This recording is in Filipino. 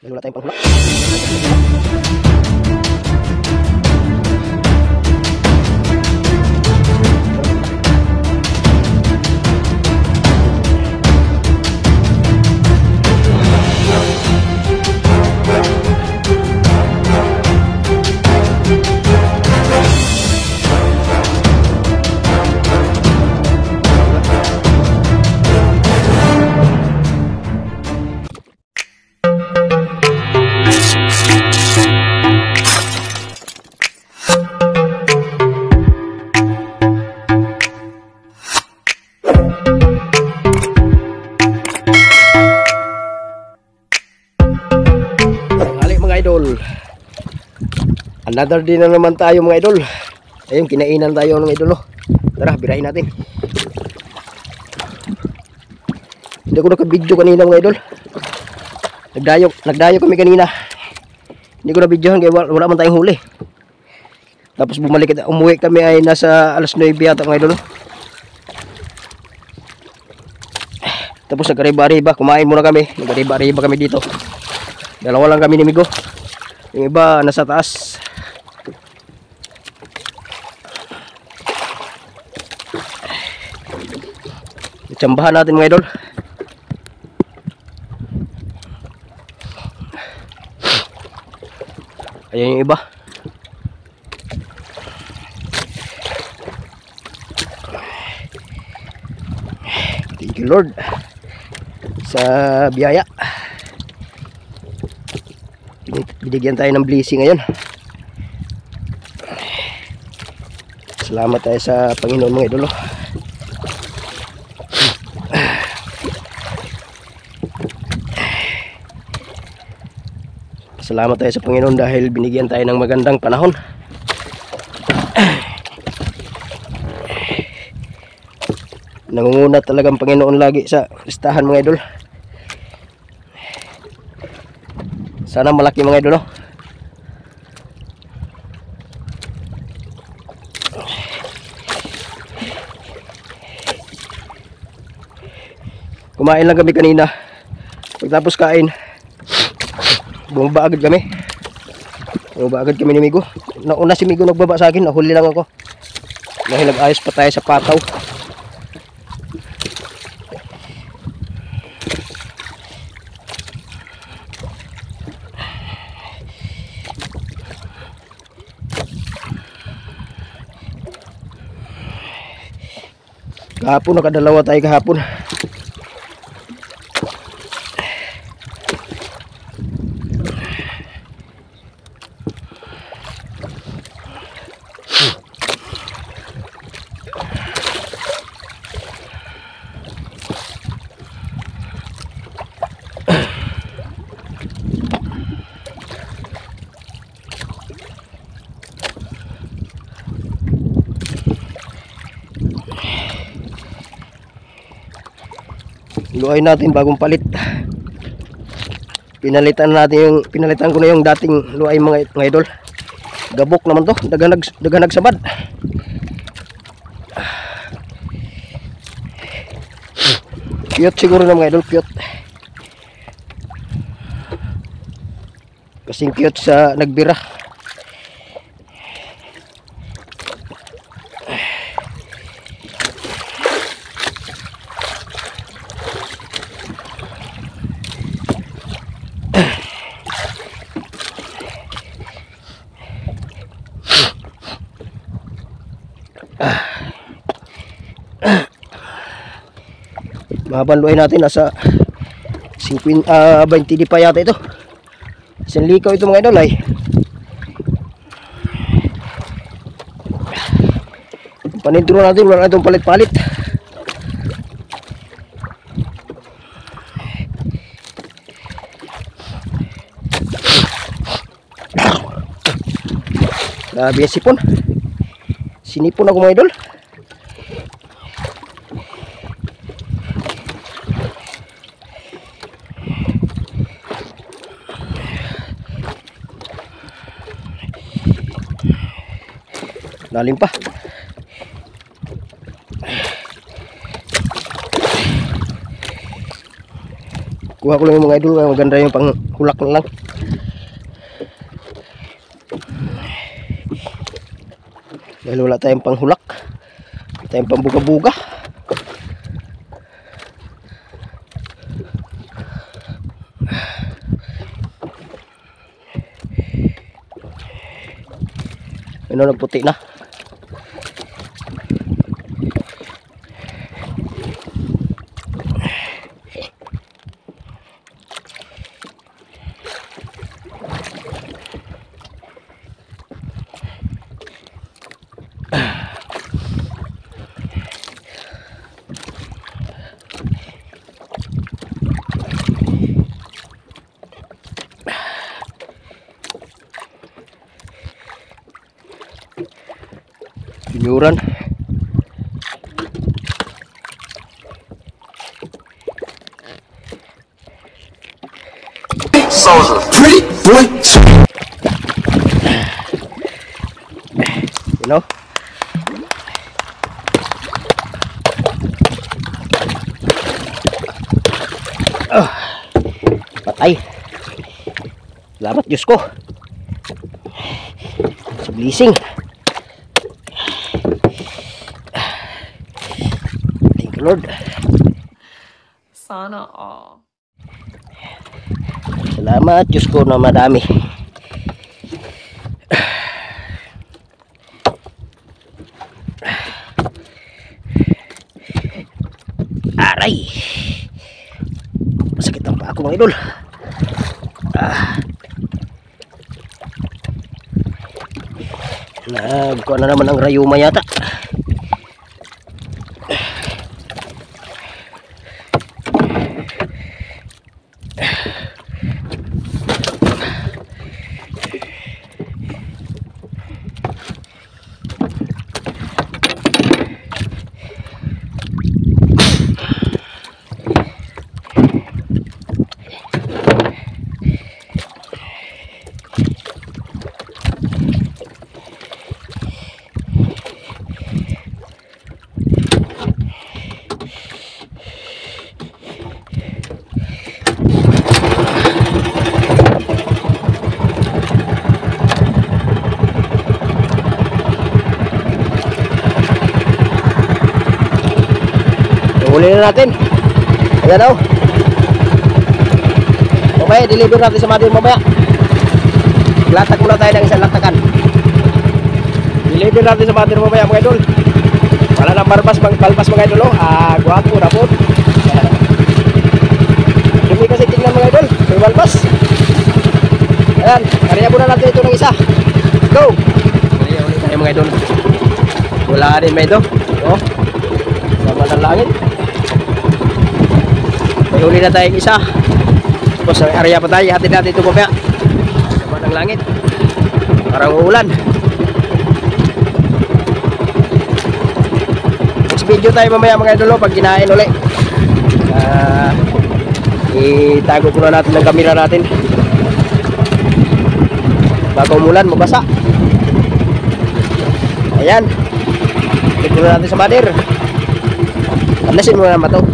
Dahil wala tayong panghula. Another day na naman tayo mga idol. Ayun, kinainan tayo ng idol. Tara, birahin natin. Hindi ko naka-video kanina mga idol. Nagdayo kami kanina. Hindi ko na videohan kaya wala man tayong huli. Tapos bumalik, umuwi kami ay nasa alas 9 yata mga idol. Tapos nagkariba-riba, kumain muna kami. Nagkariba-riba kami dito. Dalawa lang kami ni Migo. Yung iba nasa taas. Tsambahan natin mga idol. Ayan yung iba. Thank you Lord sa biyaya. Binigyan tayo ng blessing ngayon. Salamat tayo sa Panginoon mga idol. Salamat tayo sa Panginoon dahil binigyan tayo ng magandang panahon. Nangunguna talagang Panginoon lagi sa listahan mga idol. Sana malaki mga idol. Kumain lang kami kanina. Pagtapos kain, bumaba agad kami. Bumaba agad kami ni Migo. Nauna si Migo nagbaba sa akin, nahuli lang ako. Dahil nag-ayos pa tayo sa pataw. Kahapon nakadalawa tayo kahapon. Luay natin bagong palit. Pinalitan ko na yung dating luay mga idol. Gabok naman to, daganag sabad. Cute siguro na mga idol, cute. Kasing cute sa nagbira. Mabanluin natin nasa 20 di pa yata ito. Isang likaw ito mga idol ay. Panintro natin, wala na itong palit-palit. Grabe yung sipon. Sinipon ako mga idol. Lalim pa. Kuha ko lang yung mga idol, maganda yung panghulak na lang. Dahil wala tayong panghulak, tayong pambuga-buga. Ano na, puti na. Pinyuran. Soldier, pretty boy. You know? Patay. Salamat Diyos ko. Sa blessing. Thank you Lord. Sana all. Salamat Diyos ko na madami. Aray. Masakit ang paa ko mga idol. Nagkuha na naman ang rayuma yata. Huli na natin. Ayan o. Mamaya, deliver natin sa mother mamaya. Latak muna tayo ng isang latakan. Deliver natin sa mother mamaya mga idol. Wala nang balbas mga idol o. Guwapo na po. Dumi kasi tingnan mga idol. May balbas. Ayan. Kariya muna natin ito ng isa. Go! Kariya ulit tayo mga idol. Wala rin mga idol. O. Sama ng langit. May huli na tayong isa. Tapos ang area pa tayo, hatid natin ito mamaya. Sama ng langit. Parang uulan. Next video tayo mamaya mga idolo pag kinain uli. Itago ko na natin ng camera natin. Bago umulan, mabasa. Ayan. Tignan natin sa mother. Panasin mo naman ito.